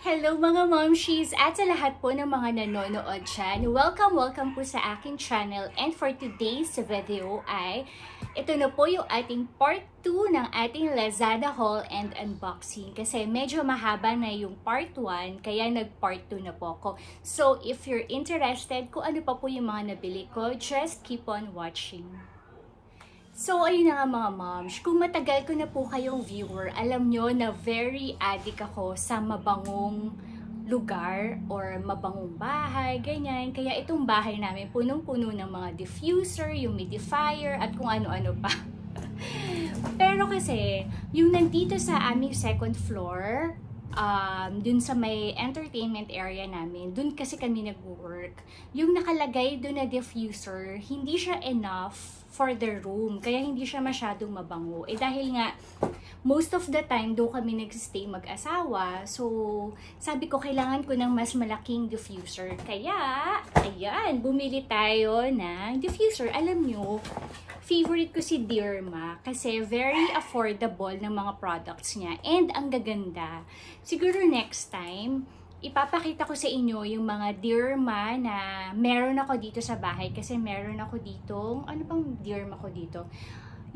Hello mga momshies at sa lahat po ng mga nanonood dyan. Welcome po sa aking channel. And for today's video ay ito na po yung ating part 2 ng ating Lazada haul and unboxing. Kasi medyo mahaba na yung part 1 kaya nag part 2 na po ako. So if you're interested kung ano pa po yung mga nabili ko, just keep on watching. So, ayun na nga mga moms, kung matagal ko na po kayong viewer, alam nyo na very addict ako sa mabangong lugar or mabangong bahay, ganyan. Kaya itong bahay namin, punong-puno ng mga diffuser, humidifier, at kung ano-ano pa. Pero kasi, yung nandito sa aming second floor, dun sa may entertainment area namin, dun kasi kami nag-work. Yung nakalagay dun na diffuser, hindi siya enough for the room. Kaya hindi siya masyadong mabango. Eh dahil nga, most of the time doon kami nag-stay mag-asawa. So, sabi ko kailangan ko ng mas malaking diffuser. Kaya, ayan, bumili tayo ng diffuser. Alam nyo, favorite ko si DEERMA kasi very affordable ng mga products niya. And ang gaganda. Siguro next time, ipapakita ko sa inyo yung mga DEERMA na meron ako dito sa bahay kasi meron ako dito, ano bang DEERMA ko dito?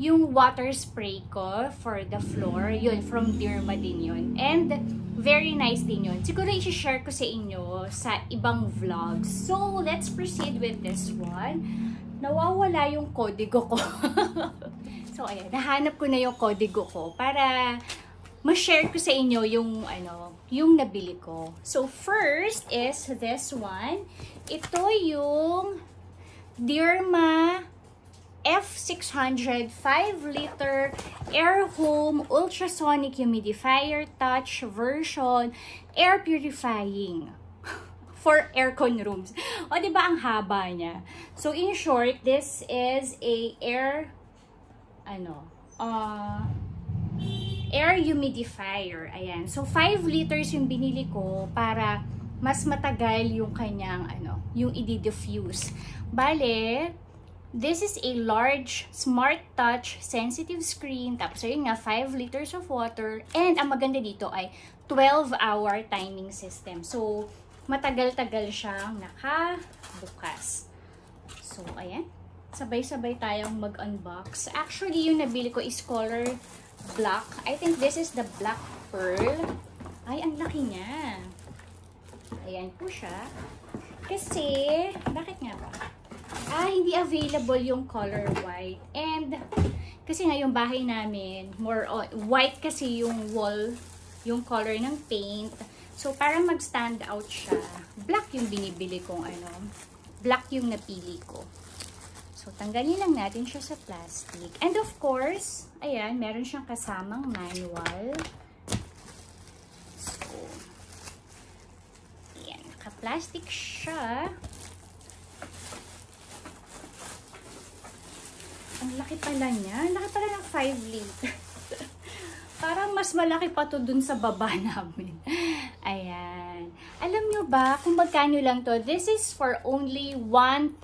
Yung water spray ko for the floor, yun, from DEERMA din yun. And very nice din yun. Siguro i-share ko sa inyo sa ibang vlogs. So, let's proceed with this one. Nawawala yung kodigo ko. So, ayan, nahanap ko na yung kodigo ko para ma-share ko sa inyo yung yung nabili ko. So first is this one. Ito yung DEERMA F600 5-liter Air Home Ultrasonic Humidifier Touch version air purifying for aircon rooms. O diba ang haba niya? So in short, this is a air humidifier. Ayan. So, 5 liters yung binili ko para mas matagal yung kanyang, yung i-diffuse. Bale, this is a large, smart touch, sensitive screen. Tapos, ayun nga, 5 liters of water. And, ang maganda dito ay 12-hour timing system. So, matagal-tagal siyang nakabukas. So, ayan. Sabay-sabay tayong mag-unbox. Actually, yung nabili ko is color black. I think this is the black pearl. Ay, ang laki niya. Ayan po siya. Kasi, bakit nga ba? Hindi available yung color white. And, kasi nga yung bahay namin, more on, white kasi yung wall, yung color ng paint. So, para mag-stand out siya, black yung binibili kong black yung napili ko. So, tanggalin lang natin siya sa plastic. And of course, ayan, meron siyang kasamang manual. So, ayan, naka-plastic siya. Ang laki pala niya. Ang laki pala ng 5 liters. Parang mas malaki pa to dun sa baba namin. Ayan. Alam nyo ba kung magkano lang to? This is for only 1,007.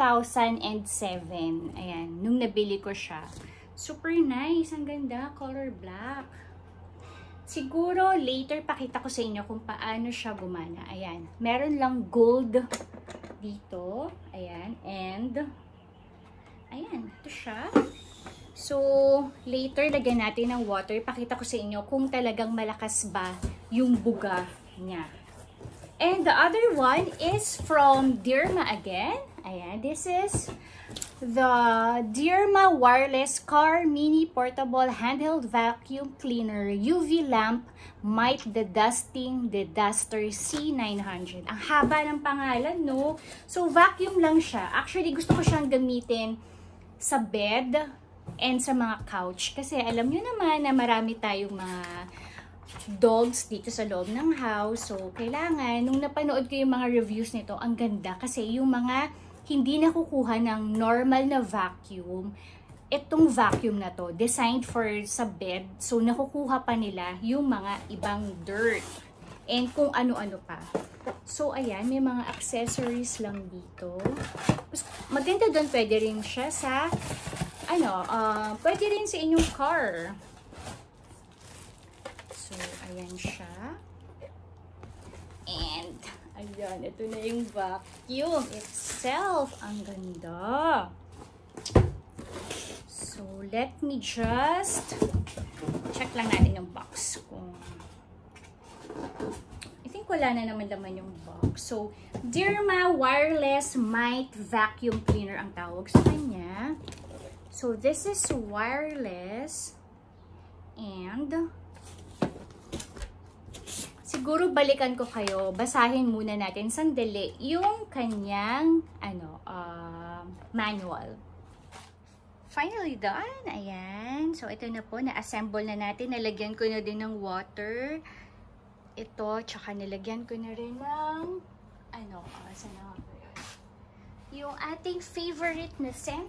Ayan. Nung nabili ko siya. Super nice. Ang ganda. Color black. Siguro later pakita ko sa inyo kung paano siya gumana. Ayan. Meron lang gold dito. Ayan. And ayan. Ito siya. So, later, lagyan natin ng water. Pakita ko sa inyo kung talagang malakas ba yung buga niya. And the other one is from DEERMA again. Ayan, this is the DEERMA Wireless Car Mini Portable Handheld Vacuum Cleaner UV Lamp MITE The Duster C1900. Ang haba ng pangalan, no? So, vacuum lang siya. Actually, gusto ko siyang gamitin sa bed and sa mga couch. Kasi alam nyo naman na marami tayong mga dogs dito sa loob ng house. So, kailangan, nung napanood ko yung mga reviews nito, ang ganda. Kasi yung mga hindi nakukuha ng normal na vacuum, itong vacuum na to, designed for sa bed. So, nakukuha pa nila yung mga ibang dirt. And kung ano-ano pa. So, ayan, may mga accessories lang dito. Maganda doon, pwede rin siya sa pwede rin sa inyong car. So, ayan siya. And, ayan, ito na yung vacuum itself. Ang ganda. So, let me just check lang natin yung box kung I think wala na naman laman yung box. So, DEERMA wireless MITE vacuum cleaner ang tawag sa kanya. So, this is wireless and siguro balikan ko kayo, basahin muna natin sandali yung kanyang manual. Finally done. Ayan. So, ito na po. Na-assemble na natin. Nalagyan ko na din ng water. Ito. Tsaka nilagyan ko na rin ng saan na ako yun? Yung ating favorite na scent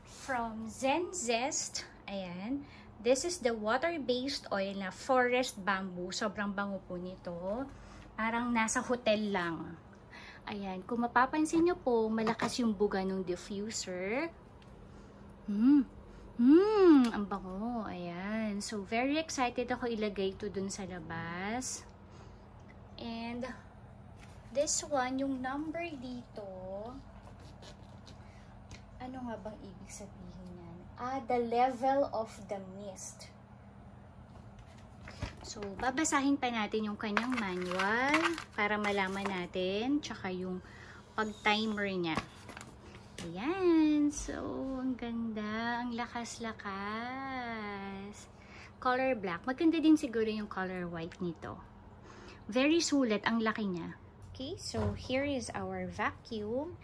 from Zen Zest. Ayan. This is the water-based oil na forest bamboo. Sobrang bango po nito. Parang nasa hotel lang. Ayan. Kung mapapansin nyo po, malakas yung buga ng diffuser. Ang bango. Ayan. So, very excited ako ilagay ito dun sa labas. And, this one, yung number dito, ano nga bang ibig sabihin yan? The level of the mist. So, babasahin pa natin yung kanyang manual para malaman natin, tsaka yung pag-timer niya. Ayan. So, ang ganda. Ang lakas-lakas. Color black. Maganda din siguro yung color white nito. Very sulit. Ang laki niya. Okay, so here is our vacuum.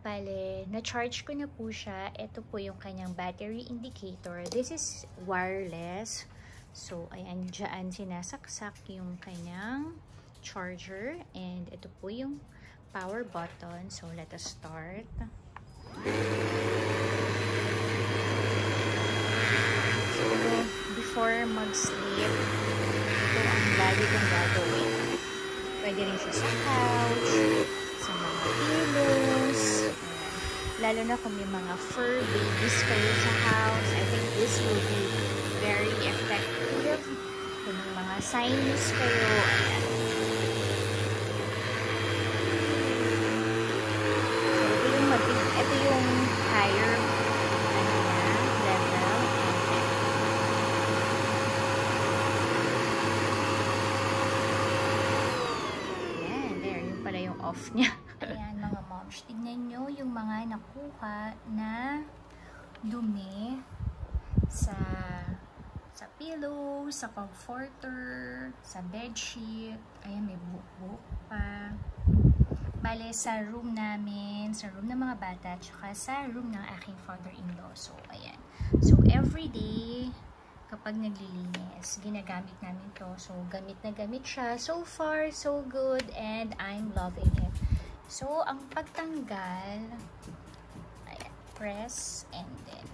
Bale, na-charge ko na po siya. Ito po yung kanyang battery indicator. This is wireless. So, ayan, dyan sinasaksak yung kanyang charger. And ito po yung power button. So, let us start. So, before mag-sleep, ito ang lagi kong gagawin. Pwede rin siya sa couch, sa mga pillows. Lalo na kung may mga fur babies kayo sa house, I think this will be very effective. Kung may mga sinus kayo, ayan. So, ito yung higher level. Ayan, there. Yun pala yung off niya. Ayan, mga moms. Tignan nyo yung mga nakuha na dumi sa pillow, sa comforter, sa bedsheet. Ayan, may buhok-buhok pa. Bale, sa room namin, sa room ng mga bata, tsaka sa room ng aking father-in-law. So, ayan. So, everyday, kapag naglilinis, ginagamit namin to. So, gamit na gamit siya. So far, so good, and I'm loving it. So, ang pagtanggal, ayan, press, and then,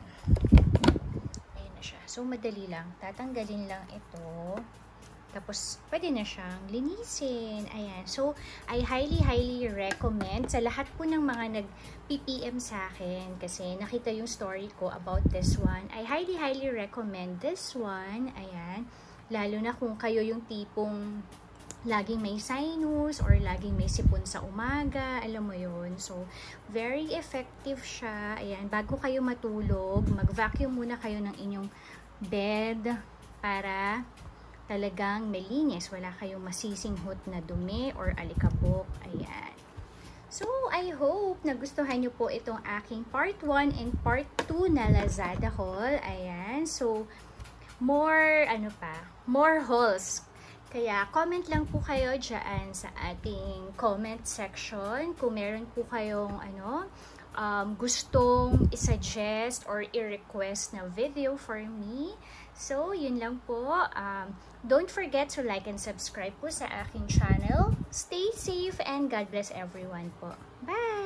ayan na siya. So, madali lang. Tatanggalin lang ito. Tapos, pwede na siyang linisin. Ayan. So, I highly recommend sa lahat po ng mga nag-PPM sa akin kasi nakita yung story ko about this one. I highly recommend this one. Ayan. Lalo na kung kayo yung tipong laging may sinus or laging may sipon sa umaga. Alam mo yun. So, very effective siya. Ayan. Bago kayo matulog, mag-vacuum muna kayo ng inyong bed para talagang malinis. Wala kayong masisinghot na dumi or alikabok. Ayan. So, I hope nagustuhan nyo po itong aking part 1 and part 2 na Lazada haul. Ayan. So, more hauls. Kaya, comment lang po kayo dyan sa ating comment section. Kung meron po kayong gustong i-suggest or i-request na video for me. So, yun lang po. Don't forget to like and subscribe po sa aking channel. Stay safe and God bless everyone po. Bye!